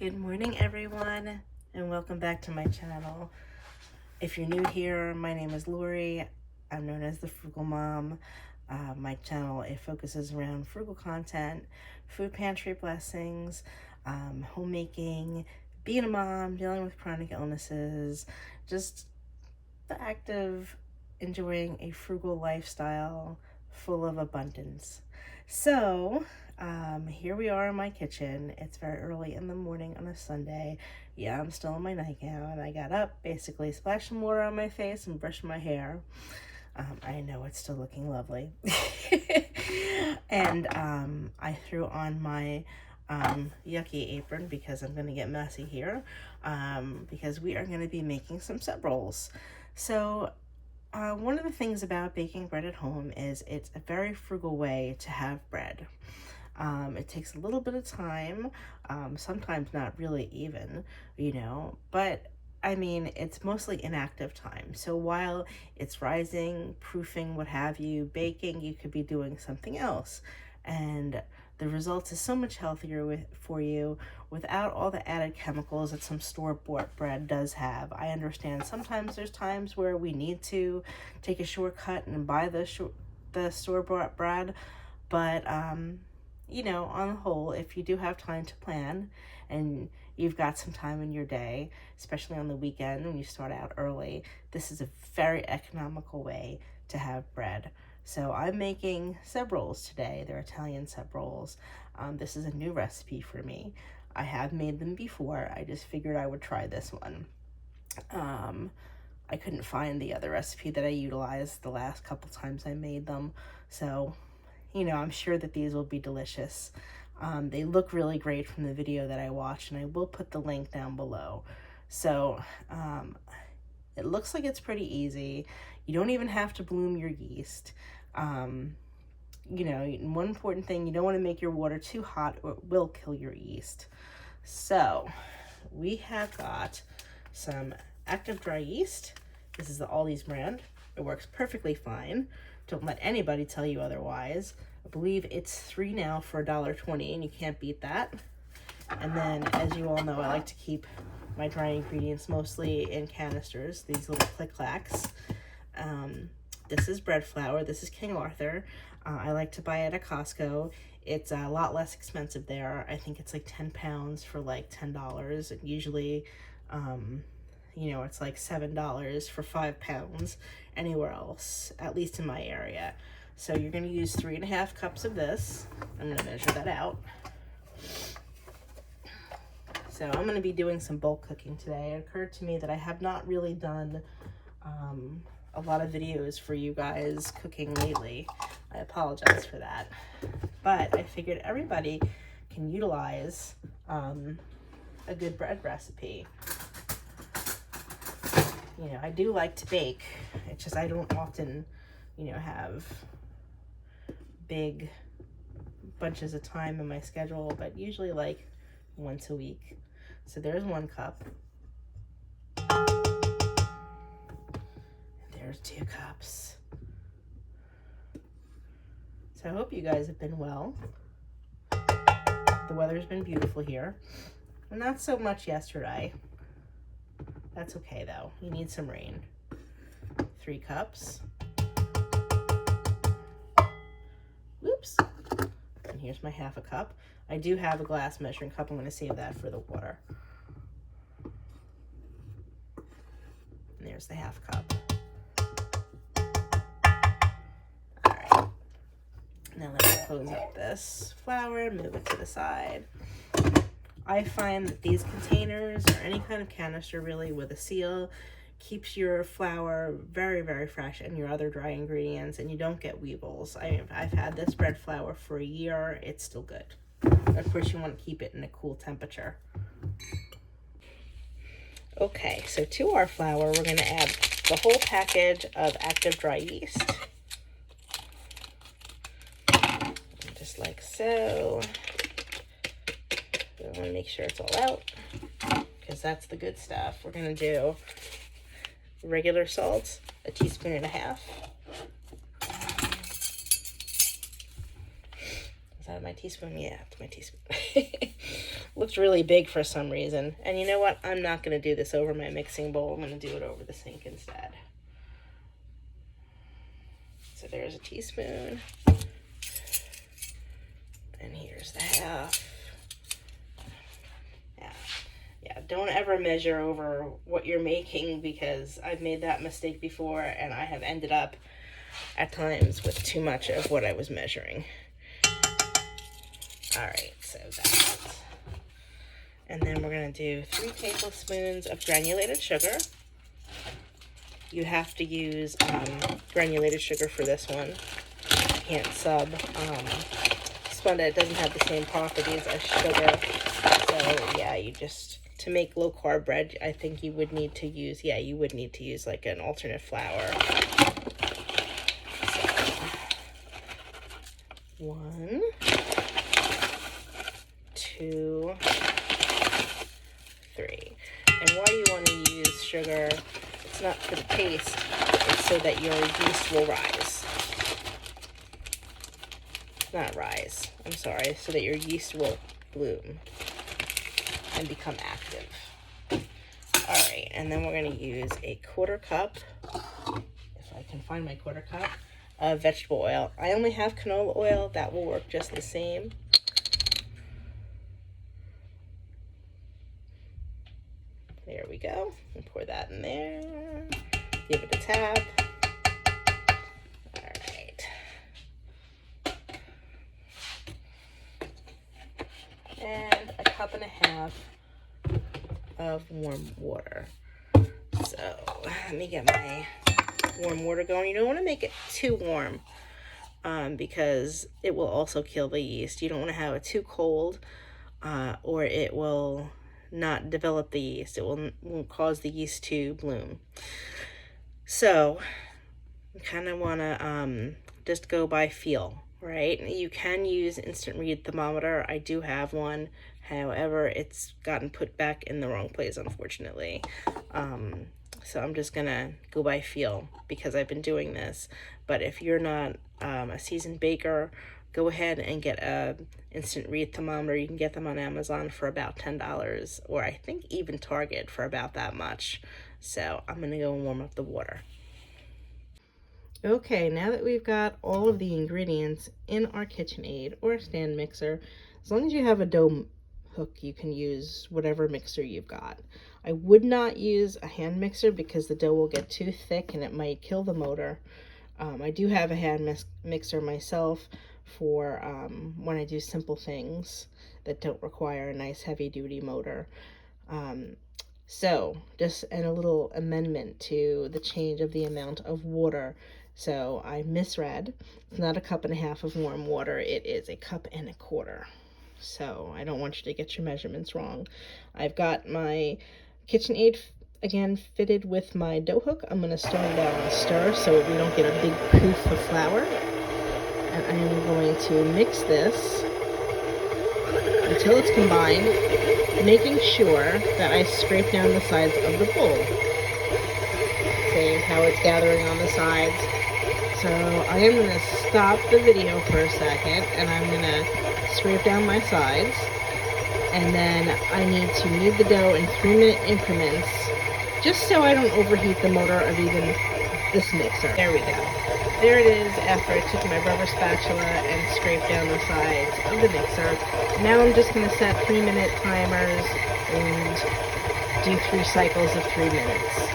Good morning, everyone, and welcome back to my channel. If you're new here, my name is Lori. I'm known as the Frugal Mom. My channel, it focuses around frugal content, food pantry blessings, homemaking, being a mom, dealing with chronic illnesses, just the act of enjoying a frugal lifestyle full of abundance. So, here we are in my kitchen. It's very early in the morning on a Sunday. Yeah, I'm still in my nightgown. I got up, basically splashed some water on my face and brushed my hair. I know it's still looking lovely. And I threw on my yucky apron because I'm going to get messy here, because we are going to be making some sub rolls. So one of the things about baking bread at home is it's a very frugal way to have bread. It takes a little bit of time, sometimes not really even, but I mean, it's mostly inactive time. So while it's rising, proofing, what have you, baking, you could be doing something else. And the results is so much healthier for you without all the added chemicals that some store-bought bread does have. I understand sometimes there's times where we need to take a shortcut and buy the store-bought bread, but on the whole, if you do have time to plan and you've got some time in your day, especially on the weekend when you start out early, this is a very economical way to have bread. So I'm making sub rolls today. They're Italian sub rolls. This is a new recipe for me. I have made them before. I just figured I would try this one. I couldn't find the other recipe that I utilized the last couple times I made them. So, I'm sure that these will be delicious. They look really great from the video that I watched, and I will put the link down below. So it looks like it's pretty easy. You don't even have to bloom your yeast. One important thing, you don't want to make your water too hot or it will kill your yeast. So we have got some active dry yeast. This is the Aldi's brand. It works perfectly fine. Don't let anybody tell you otherwise. I believe it's 3 now for $1.20, and you can't beat that. And then, as you all know, I like to keep my dry ingredients mostly in canisters, these little click-clacks. This is bread flour. This is King Arthur. I like to buy it at Costco. It's a lot less expensive there. I think it's like 10 pounds for like $10. And usually, it's like $7 for 5 pounds anywhere else, at least in my area. So you're going to use 3.5 cups of this. I'm going to measure that out. So I'm going to be doing some bulk cooking today. It occurred to me that I have not really done a lot of videos for you guys cooking lately. I apologize for that. But I figured everybody can utilize a good bread recipe. I do like to bake. It's just I don't often, have big bunches of time in my schedule, but usually like once a week. So there's 1 cup. There's 2 cups. So I hope you guys have been well. The weather's been beautiful here. Not so much yesterday. That's okay though. You need some rain. 3 cups. Whoops. And here's my 1/2 cup. I do have a glass measuring cup. I'm going to save that for the water. And there's the 1/2 cup. All right. Now let me close up this flour and move it to the side. I find that these containers, or any kind of canister really with a seal, keeps your flour very, very fresh and your other dry ingredients, and you don't get weevils. I've had this bread flour for a year. It's still good. Of course, you want to keep it in a cool temperature. Okay, so to our flour, we're going to add the whole package of active dry yeast. Just like so. We want to make sure it's all out, because that's the good stuff. We're going to do regular salt, 1.5 teaspoons. Is that my teaspoon? Yeah, it's my teaspoon. looked really big for some reason. And you know what? I'm not going to do this over my mixing bowl. I'm going to do it over the sink instead. So there's a teaspoon. And here's the half. Yeah, don't ever measure over what you're making, because I've made that mistake before and I have ended up at times with too much of what I was measuring. All right, so that. And then we're going to do 3 tablespoons of granulated sugar. You have to use granulated sugar for this one. You can't sub Splenda. It doesn't have the same properties as sugar. So yeah, you just, to make low carb bread, I think you would need to use, you would need to use like an alternate flour. So, 1, 2, 3. And why you want to use sugar, it's not for the taste, it's so that your yeast will rise. Not rise, I'm sorry, so that your yeast will bloom and become active. All right, and then we're going to use a 1/4 cup, if I can find my 1/4 cup, of vegetable oil. I only have canola oil, that will work just the same. There we go. And pour that in there. Give it a tap. All right. And a 1.5 cups of warm water. So let me get my warm water going. You don't want to make it too warm because it will also kill the yeast. You don't want to have it too cold or it will not develop the yeast. It will cause the yeast to bloom. So you kind of want to just go by feel, right? You can use instant read thermometer. I do have one. However, it's gotten put back in the wrong place, unfortunately. So I'm just gonna go by feel because I've been doing this. But if you're not a seasoned baker, go ahead and get a instant read thermometer. You can get them on Amazon for about $10, or I think even Target for about that much. So I'm gonna go and warm up the water. Okay, now that we've got all of the ingredients in our KitchenAid or stand mixer, as long as you have a dough hook, you can use whatever mixer you've got. I would not use a hand mixer because the dough will get too thick and it might kill the motor. I do have a hand mixer myself for when I do simple things that don't require a nice heavy duty motor. So just a little amendment to the change of the amount of water. So I misread. It's not a 1.5 cups of warm water. It is a 1.25 cups. So I don't want you to get your measurements wrong. I've got my KitchenAid again fitted with my dough hook. I'm going to start it out and stir so we don't get a big poof of flour. And I'm going to mix this until it's combined, making sure that I scrape down the sides of the bowl. See how it's gathering on the sides? So I am going to stop the video for a second and I'm going to scrape down my sides. And then I need to knead the dough in 3-minute increments just so I don't overheat the motor of even this mixer. There we go. There it is after I took my rubber spatula and scraped down the sides of the mixer. Now I'm just going to set 3-minute timers and do 3 cycles of 3 minutes.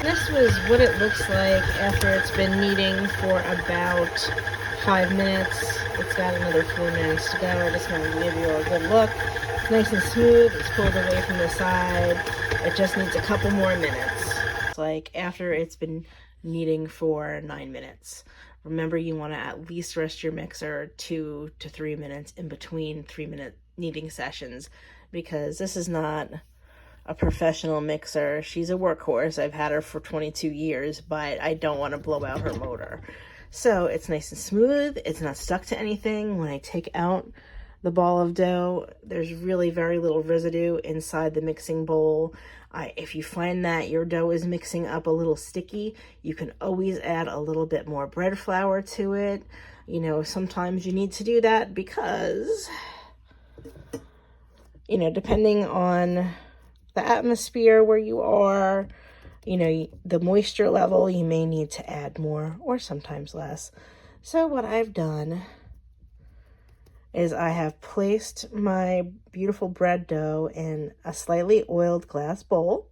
This was what it looks like after it's been kneading for about 5 minutes. It's got another 4 minutes to go. I just want to give you a good look. It's nice and smooth. It's pulled away from the side. It just needs a couple more minutes. It's like after it's been kneading for 9 minutes. Remember, you want to at least rest your mixer 2 to 3 minutes in between 3-minute kneading sessions, because this is not a professional mixer. She's a workhorse. I've had her for 22 years, but I don't want to blow out her motor. So it's nice and smooth. It's not stuck to anything. When I take out the ball of dough, there's really very little residue inside the mixing bowl. If you find that your dough is mixing up a little sticky, you can always add a little bit more bread flour to it. You know, sometimes you need to do that because you know, depending on the atmosphere where you are, you know, the moisture level, you may need to add more or sometimes less. So what I've done is I have placed my beautiful bread dough in a slightly oiled glass bowl.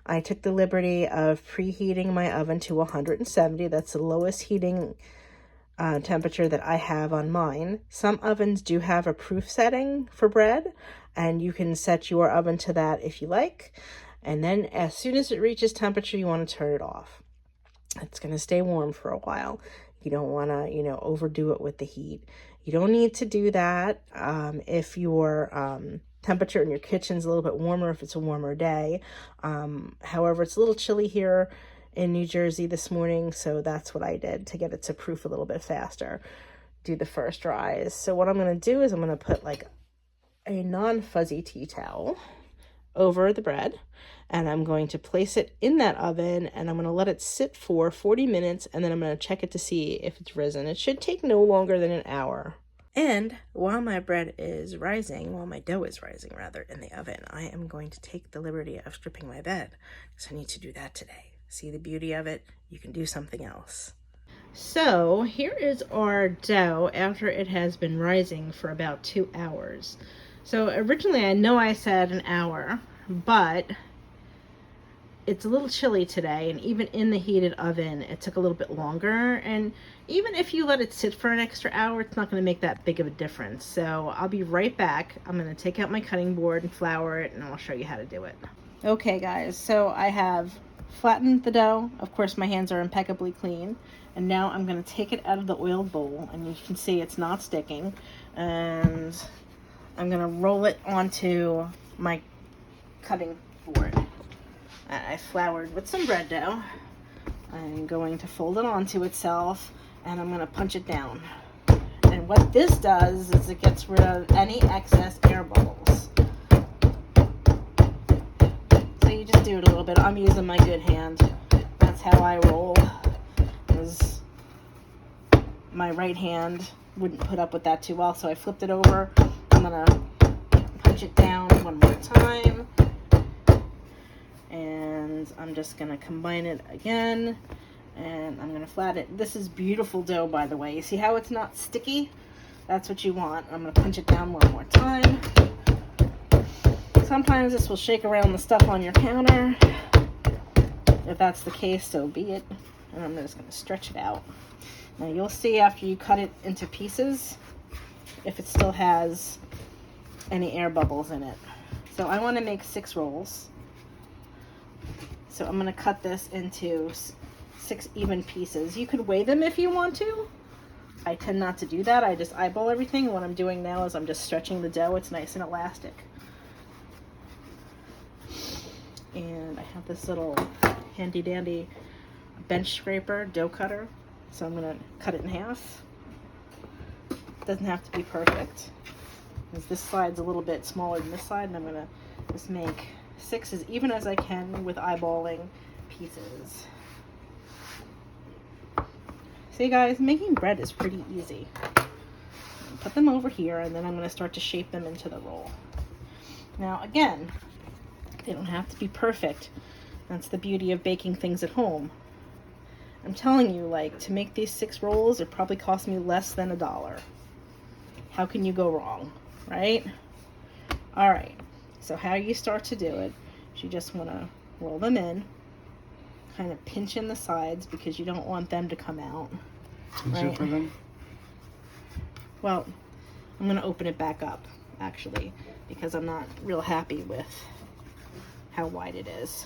I took the liberty of preheating my oven to 170. That's the lowest heating temperature that I have on mine. Some ovens do have a proof setting for bread, and you can set your oven to that if you like. And then as soon as it reaches temperature, you want to turn it off. It's going to stay warm for a while. You don't want to, you know, overdo it with the heat. You don't need to do that if your temperature in your kitchen's a little bit warmer, if it's a warmer day. However, it's a little chilly here in New Jersey this morning, so that's what I did to get it to proof a little bit faster. Do the first rise. So what I'm going to do is I'm going to put like a non-fuzzy tea towel over the bread, and I'm going to place it in that oven, and I'm going to let it sit for 40 minutes, and then I'm going to check it to see if it's risen. It should take no longer than an hour. And while my bread is rising, while my dough is rising rather in the oven, I am going to take the liberty of stripping my bed, because I need to do that today. See the beauty of it? You can do something else. So here is our dough after it has been rising for about 2 hours. So originally I know I said an hour, but it's a little chilly today, and even in the heated oven it took a little bit longer, and even if you let it sit for an extra hour, it's not going to make that big of a difference. So I'll be right back. I'm going to take out my cutting board and flour it, and I'll show you how to do it. Okay guys, so I have flattened the dough. Of course my hands are impeccably clean, and now I'm going to take it out of the oiled bowl, and you can see it's not sticking, and I'm going to roll it onto my cutting board. I floured with some bread dough. I'm going to fold it onto itself, and I'm going to punch it down. And what this does is it gets rid of any excess air bubbles. So you just do it a little bit. I'm using my good hand. That's how I roll, because my right hand wouldn't put up with that too well, so I flipped it over. I'm going to punch it down one more time. And I'm just going to combine it again, and I'm going to flatten it. This is beautiful dough, by the way. You see how it's not sticky? That's what you want. I'm going to punch it down one more time. Sometimes this will shake around the stuff on your counter. If that's the case, so be it. And I'm just going to stretch it out. Now you'll see after you cut it into pieces if it still has any air bubbles in it. So I want to make 6 rolls. So I'm going to cut this into 6 even pieces. You could weigh them if you want to. I tend not to do that. I just eyeball everything. What I'm doing now is I'm just stretching the dough. It's nice and elastic. And I have this little handy dandy bench scraper dough cutter. So I'm going to cut it in half. It doesn't have to be perfect, because this side's a little bit smaller than this side, and I'm going to just make 6 as even as I can with eyeballing pieces. See guys, making bread is pretty easy. Put them over here, and then I'm going to start to shape them into the roll. Now again, they don't have to be perfect. That's the beauty of baking things at home. I'm telling you, like, to make these 6 rolls, it probably cost me less than $1. How can you go wrong, right? All right. So how you start to do it is you just want to roll them in, kind of pinch in the sides because you don't want them to come out. Right? For them? Well, I'm going to open it back up, actually, because I'm not real happy with how wide it is.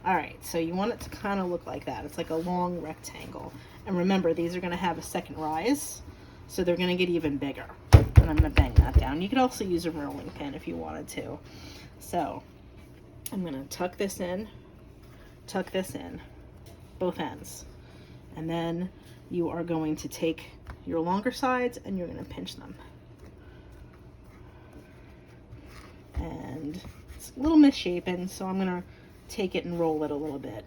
All right, so you want it to kind of look like that. It's like a long rectangle. And remember, these are going to have a second rise, so they're going to get even bigger. And I'm going to bang that down. You could also use a rolling pin if you wanted to. So I'm going to tuck this in, both ends. And then you are going to take your longer sides and you're going to pinch them. And it's a little misshapen, so I'm going to take it and roll it a little bit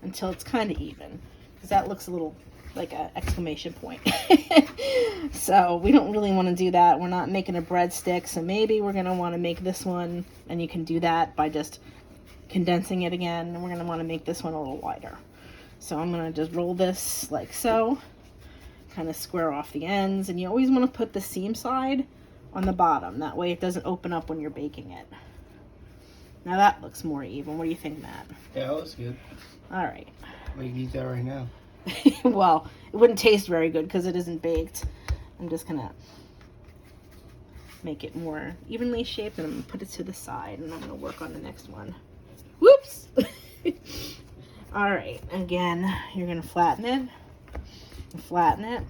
until it's kind of even, because that looks a little like a exclamation point. So we don't really want to do that. We're not making a breadstick, so maybe we're going to want to make this one, and you can do that by just condensing it again, and we're going to want to make this one a little wider. So I'm going to just roll this like so, kind of square off the ends, and you always want to put the seam side on the bottom. That way it doesn't open up when you're baking it. Now that looks more even. What do you think, Matt? Yeah, that looks good. All right. We can eat that right now. Well, it wouldn't taste very good because it isn't baked. I'm just gonna make it more evenly shaped, and I'm gonna put it to the side, and I'm gonna work on the next one. Whoops! All right, again, you're gonna flatten it,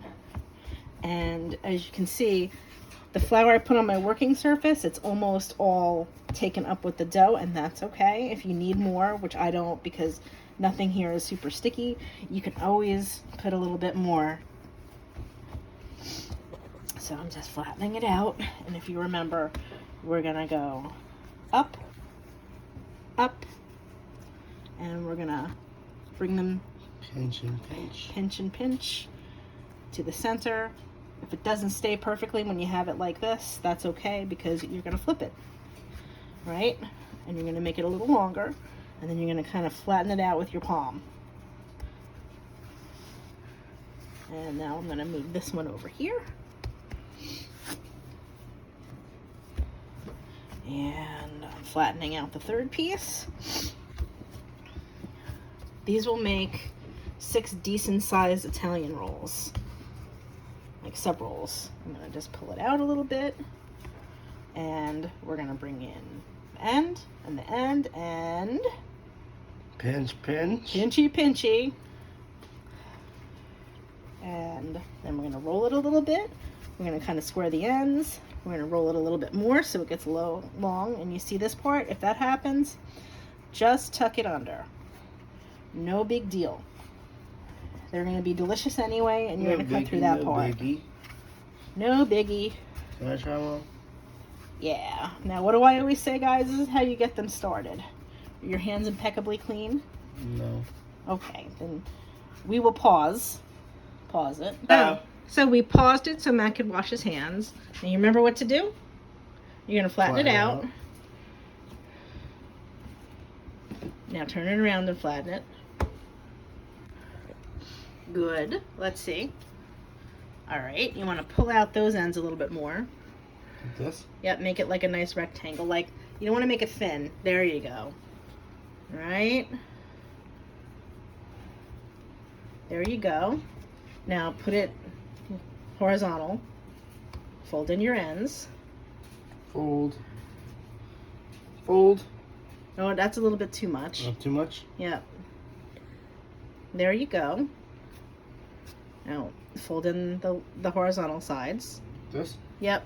and as you can see, the flour I put on my working surface, it's almost all taken up with the dough, and that's okay. If you need more, which I don't because nothing here is super sticky, you can always put a little bit more. So I'm just flattening it out, and if you remember, we're gonna go up, up, and we're gonna bring them pinch and pinch to the center. If it doesn't stay perfectly when you have it like this, that's okay because you're gonna flip it, right? And you're gonna make it a little longer, and then you're gonna kind of flatten it out with your palm. And now I'm gonna move this one over here. And I'm flattening out the third piece. These will make 6 decent sized Italian rolls, like sub rolls. I'm gonna just pull it out a little bit, and we're gonna bring in the end and the end and pinch. Pinchy. And then we're gonna roll it a little bit. We're gonna kind of square the ends. We're gonna roll it a little bit more so it gets long. And you see this part? If that happens, just tuck it under. No big deal. They're gonna be delicious anyway, and you're gonna cut through that part. No biggie. Can I try one? Yeah. Now, what do I always say, guys? This is how you get them started. Are your hands impeccably clean? No. Okay, then we will pause. Pause it. Oh. So we paused it so Matt could wash his hands. Now you remember what to do? You're gonna flatten it out. Now turn it around and flatten it. Good. Let's see. All right. You want to pull out those ends a little bit more. Like this? Yep. Make it like a nice rectangle. Like, you don't want to make it thin. There you go. All right. There you go. Now put it horizontal. Fold in your ends. Fold. Oh, that's a little bit too much. Not too much? Yep. There you go. Now fold in the horizontal sides. This? Yep.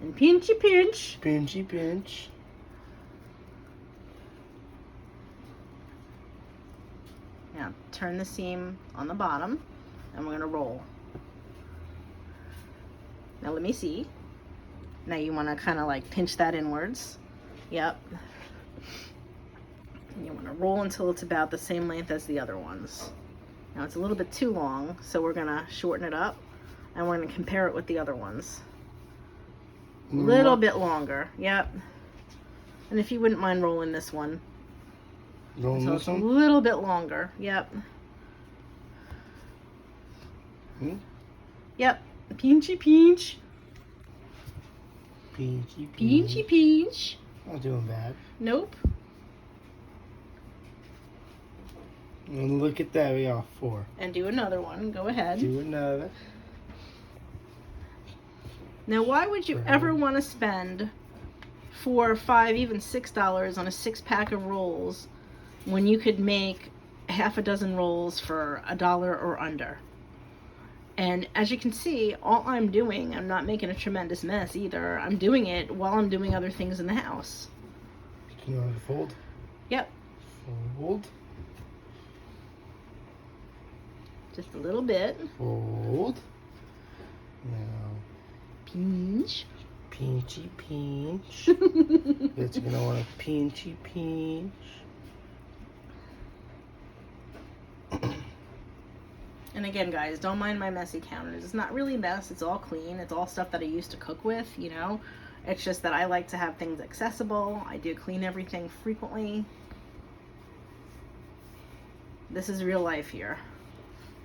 And pinchy pinch. Pinch. Now turn the seam on the bottom, and we're gonna roll. Now let me see. Now you want to kind of like pinch that inwards. Yep. And you want to roll until it's about the same length as the other ones. Now it's a little bit too long, so we're gonna shorten it up, and we're gonna compare it with the other ones. A little bit longer. Yep. And if you wouldn't mind rolling this one. Rolling So this it's a one? little bit longer. Yep. Yep. Pinchy pinch. Pinchy pinch. Not doing bad. Nope. And look at that, we got 4. And do another one. Go ahead. Do another. Now, why would you ever want to spend $4, $5, even $6 on a 6-pack of rolls when you could make half a dozen rolls for $1 or under? And as you can see, all I'm doing, I'm not making a tremendous mess either. I'm doing it while I'm doing other things in the house. Can you want to fold? Yep. Fold. Just a little bit. Fold. Now. Pinch. Pinchy pinch. It's gonna want to pinchy pinch. And again, guys, don't mind my messy counters. It's not really mess. It's all clean. It's all stuff that I used to cook with, you know. It's just that I like to have things accessible. I do clean everything frequently. This is real life here.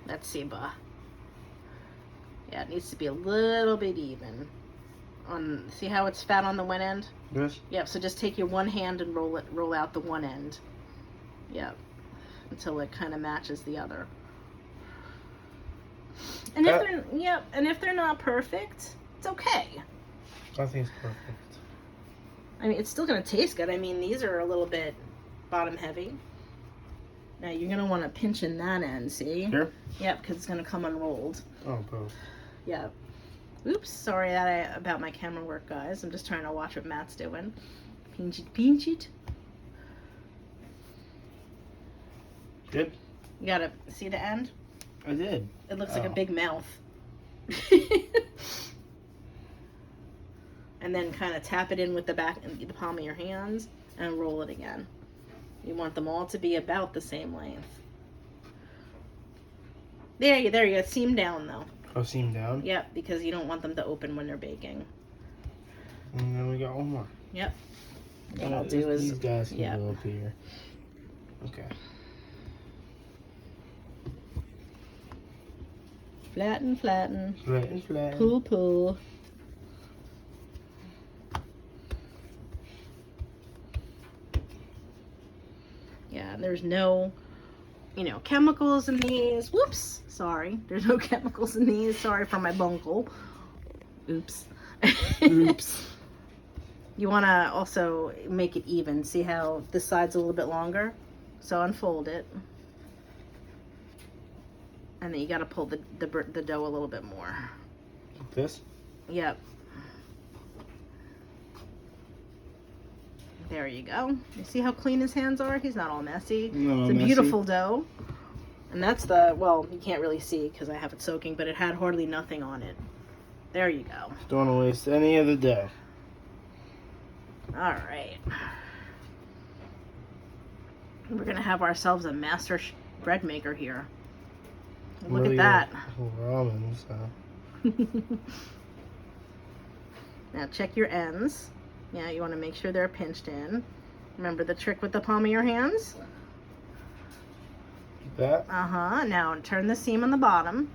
That's Seba. Yeah, it needs to be a little bit even. See how it's fat on the one end? Yes. Yep, so just take your one hand and roll out the one end. Yep. Until it kind of matches the other. And if they're not perfect, it's okay. I think it's perfect. I mean, it's still gonna taste good. I mean, these are a little bit bottom heavy. Now you're gonna want to pinch in that end, see? Here? Yep, because it's gonna come unrolled. Oh, both. Yep. Oops, sorry about my camera work, guys. I'm just trying to watch what Matt's doing. Pinch it, pinch it. Good. You gotta see the end? I did. It looks like a big mouth. And then kind of tap it in with the palm of your hands and roll it again. You want them all to be about the same length. There you go. Seam down though. Oh, seam down? Yep, because you don't want them to open when they're baking. And then we got one more. Yep. What I'll do is... These guys can go up here. Okay. Flatten, flatten. Flatten, flatten. Pull, pull. Yeah, there's no, chemicals in these. Whoops. Sorry. There's no chemicals in these. Sorry for my bungle. Oops. Oops. You want to also make it even. See how this side's a little bit longer? So unfold it. And then you got to pull the dough a little bit more. Like this? Yep. There you go. You see how clean his hands are? He's not all messy. No, it's a beautiful dough. And that's well, you can't really see because I have it soaking, but it had hardly nothing on it. There you go. Don't want to waste any of the dough. All right. We're going to have ourselves a master bread maker here. Look at that. Ramen, so. Now check your ends. Yeah, you want to make sure they're pinched in. Remember the trick with the palm of your hands? Like that? Uh-huh. Now turn the seam on the bottom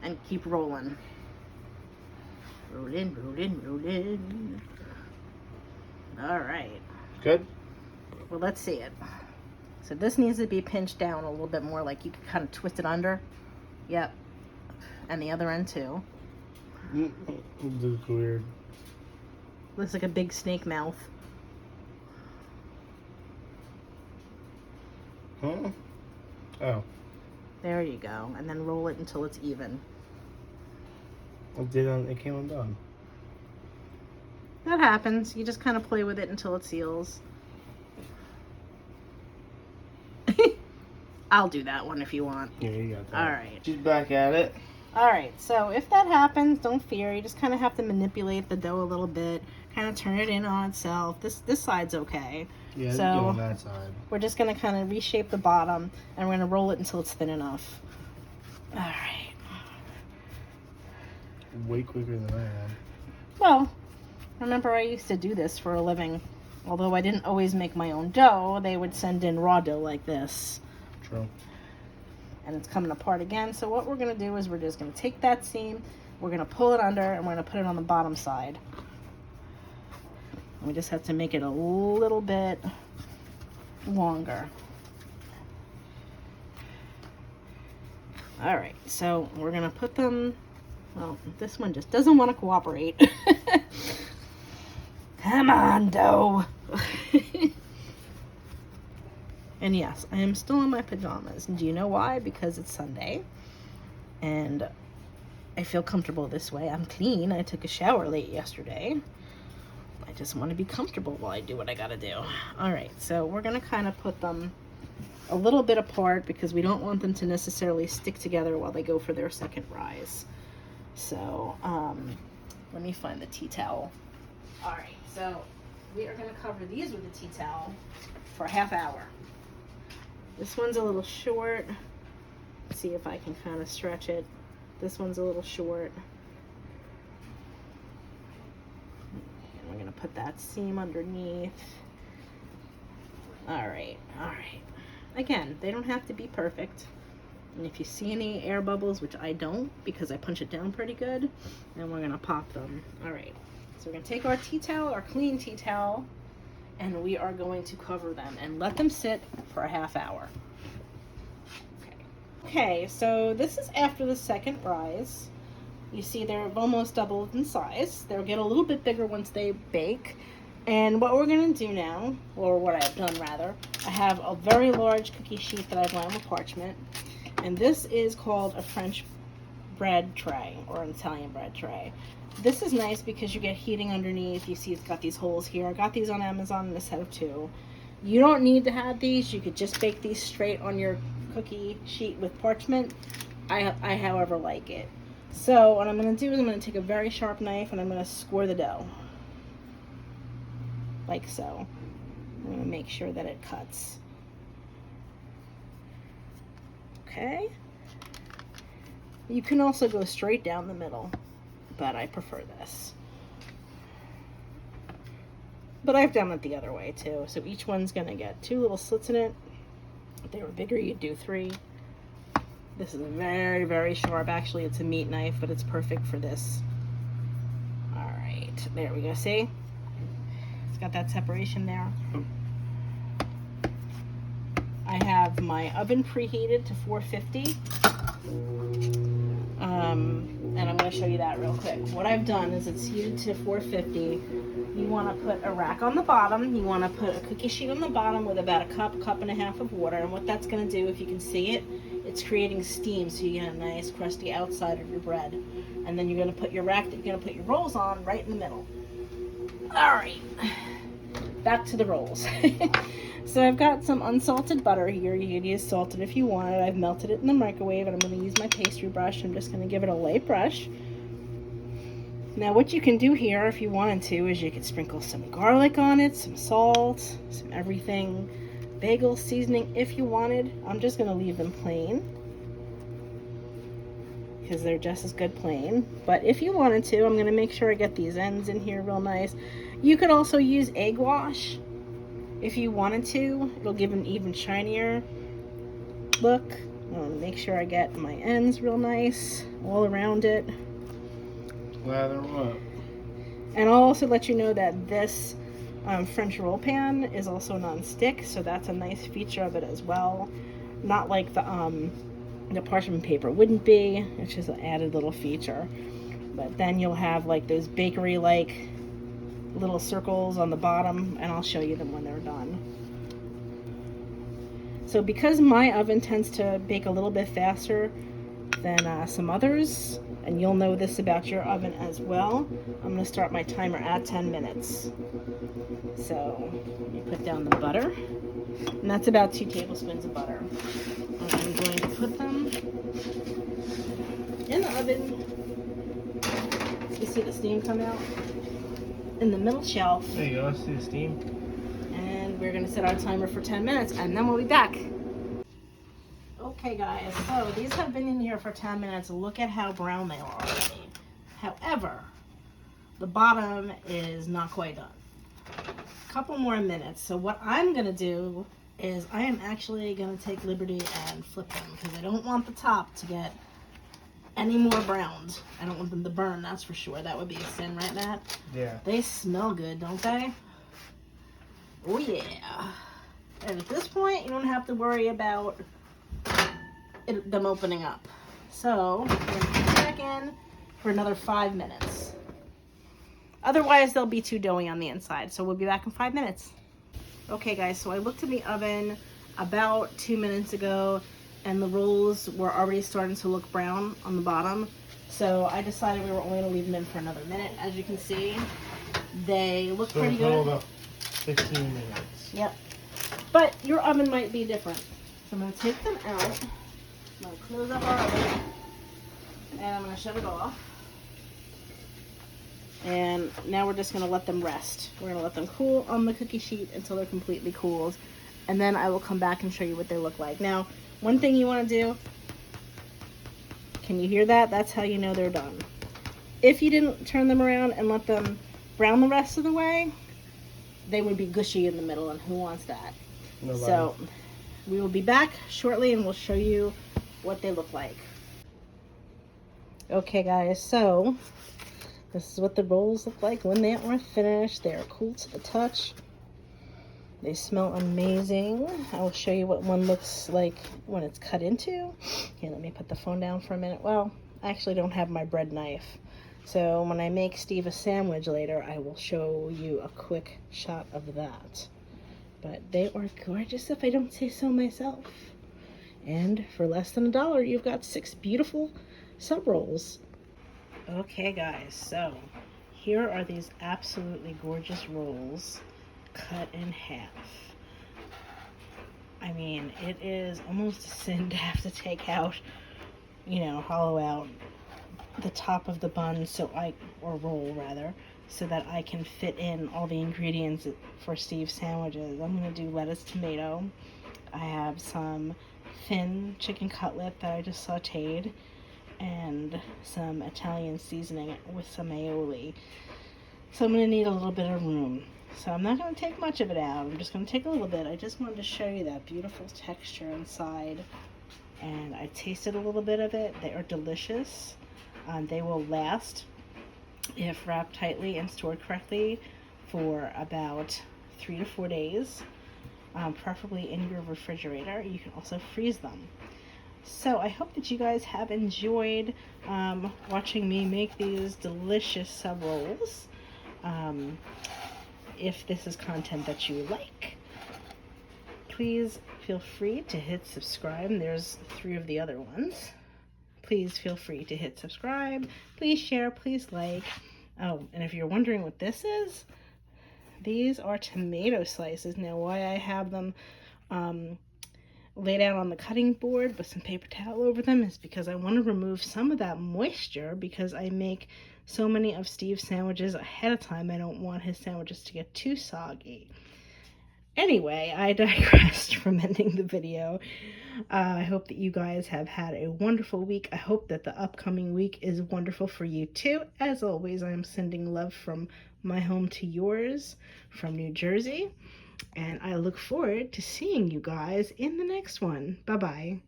and keep rolling. Roll in, roll in, roll in. All right. Good? Well, let's see it. So this needs to be pinched down a little bit more, like you can kind of twist it under. Yep. And the other end too. It looks weird. Looks like a big snake mouth. Huh? Oh. There you go. And then roll it until it's even. It came undone. That happens. You just kind of play with it until it seals. I'll do that one if you want. Yeah, you got that. All right. She's back at it. All right. So if that happens, don't fear. You just kind of have to manipulate the dough a little bit. Kind of turn it in on itself. This side's okay. Yeah, so on that side. We're just going to kind of reshape the bottom, and we're going to roll it until it's thin enough. All right. Way quicker than I am. Well, remember I used to do this for a living. Although I didn't always make my own dough, they would send in raw dough like this. True. And it's coming apart again. So what we're going to do is we're just going to take that seam, we're going to pull it under, and we're going to put it on the bottom side. We just have to make it a little bit longer. All right, so we're going to put them, well, this one just doesn't want to cooperate. Come on, dough. And yes, I am still in my pajamas. And do you know why? Because it's Sunday. And I feel comfortable this way. I'm clean. I took a shower late yesterday. I just want to be comfortable while I do what I gotta do. All right, so we're gonna kind of put them a little bit apart because we don't want them to necessarily stick together while they go for their second rise. So let me find the tea towel. All right, so we are gonna cover these with the tea towel for a half hour. This one's a little short. see if I can kind of stretch it. This one's a little short. And we're gonna put that seam underneath. All right. Again, they don't have to be perfect. And if you see any air bubbles, which I don't because I punch it down pretty good, then we're gonna pop them. All right, so we're gonna take our tea towel, our clean tea towel, and we are going to cover them and let them sit for a half hour. Okay, so this is after the second rise. You see they're almost doubled in size. They'll get a little bit bigger once they bake. And what we're going to do now, or what I've done rather, I have a very large cookie sheet that I've lined with parchment. And this is called a French bread tray or an Italian bread tray. This is nice because you get heating underneath. You see it's got these holes here. I got these on Amazon in a set of 2. You don't need to have these. You could just bake these straight on your cookie sheet with parchment. I however like it. So what I'm going to do is I'm going to take a very sharp knife and I'm going to score the dough. Like so. I'm going to make sure that it cuts. Okay. You can also go straight down the middle, but I prefer this. But I've done it the other way too. So each one's going to get 2 little slits in it. If they were bigger, you'd do 3. This is very, very sharp. Actually, it's a meat knife, but it's perfect for this. All right, there we go. See? It's got that separation there. I have my oven preheated to 450. And I'm going to show you that real quick. What I've done is it's heated to 450. You want to put a rack on the bottom. You want to put a cookie sheet on the bottom with about a cup and a half of water. And what that's going to do, if you can see it, it's creating steam so you get a nice crusty outside of your bread. And then you're going to put your rack that you're going to put your rolls on right in the middle. All right, back to the rolls. So I've got some unsalted butter here. You can use salted if you want it. I've melted it in the microwave and I'm going to use my pastry brush. I'm just going to give it a light brush. Now what you can do here if you wanted to is you could sprinkle some garlic on it, some salt, some everything, bagel seasoning if you wanted. I'm just going to leave them plain because they're just as good plain. But if you wanted to, I'm going to make sure I get these ends in here real nice. You could also use egg wash. If you wanted to, it'll give an even shinier look. I'll make sure I get my ends real nice all around it. Lather them up. And I'll also let you know that this French roll pan is also non-stick, so that's a nice feature of it as well. Not like the parchment paper wouldn't be. It's just an added little feature. But then you'll have like those bakery-like little circles on the bottom, and I'll show you them when they're done. So because my oven tends to bake a little bit faster than some others, and you'll know this about your oven as well, I'm going to start my timer at 10 minutes. So let me put down the butter, and that's about 2 tablespoons of butter. And I'm going to put them in the oven. You see the steam come out? In the middle shelf. There you go, let's see the steam. And we're going to set our timer for 10 minutes and then we'll be back. Okay guys, so these have been in here for 10 minutes. Look at how brown they are already. However, the bottom is not quite done. A couple more minutes. So what I'm going to do is I am actually going to take liberty and flip them because I don't want the top to get any more browned. I don't want them to burn, that's for sure. That would be a sin, right, Matt? Yeah. They smell good, don't they? Oh yeah. And at this point, you don't have to worry about them opening up. So we're gonna put back in for another 5 minutes. Otherwise, they'll be too doughy on the inside. So we'll be back in 5 minutes. Okay, guys. So I looked in the oven about 2 minutes ago, and the rolls were already starting to look brown on the bottom. So I decided we were only going to leave them in for another minute. As you can see, they look pretty good. About 15 minutes. Yep. But your oven might be different. So I'm going to take them out. I'm going to close up our oven. And I'm going to shut it off. And now we're just going to let them rest. We're going to let them cool on the cookie sheet until they're completely cooled. And then I will come back and show you what they look like. Now, one thing you want to do Can you hear that? That's how you know they're done. If you didn't turn them around and let them brown the rest of the way, they would be gushy in the middle, and who wants that? Nobody. So we will be back shortly and we'll show you what they look like. Okay guys, so this is what the rolls look like when they are finished. They are cool to the touch. They smell amazing. I will show you what one looks like when it's cut into. Here, let me put the phone down for a minute. Well, I actually don't have my bread knife. So when I make Steve a sandwich later, I will show you a quick shot of that. But they are gorgeous if I don't say so myself. And for less than $1, you've got 6 beautiful sub rolls. Okay guys, so here are these absolutely gorgeous rolls cut in half. I mean, it is almost a sin to have to take out, hollow out the top of the bun or roll rather, so that I can fit in all the ingredients for Steve's sandwiches. I'm going to do lettuce, tomato. I have some thin chicken cutlet that I just sauteed, and some Italian seasoning with some aioli. So I'm going to need a little bit of room. So I'm not going to take much of it out. I'm just going to take a little bit. I just wanted to show you that beautiful texture inside. And I tasted a little bit of it. They are delicious. They will last, if wrapped tightly and stored correctly, for about 3 to 4 days, preferably in your refrigerator. You can also freeze them. So I hope that you guys have enjoyed watching me make these delicious sub rolls. If this is content that you like, please feel free to hit subscribe. There's 3 of the other ones. Please feel free to hit subscribe. Please share, please like. Oh, and if you're wondering what this is, these are tomato slices. Now, why I have them laid out on the cutting board with some paper towel over them is because I want to remove some of that moisture, because I make so many of Steve's sandwiches ahead of time. I don't want his sandwiches to get too soggy. Anyway, I digressed from ending the video. I hope that you guys have had a wonderful week. I hope that the upcoming week is wonderful for you too. As always, I am sending love from my home to yours from New Jersey. And I look forward to seeing you guys in the next one. Bye-bye.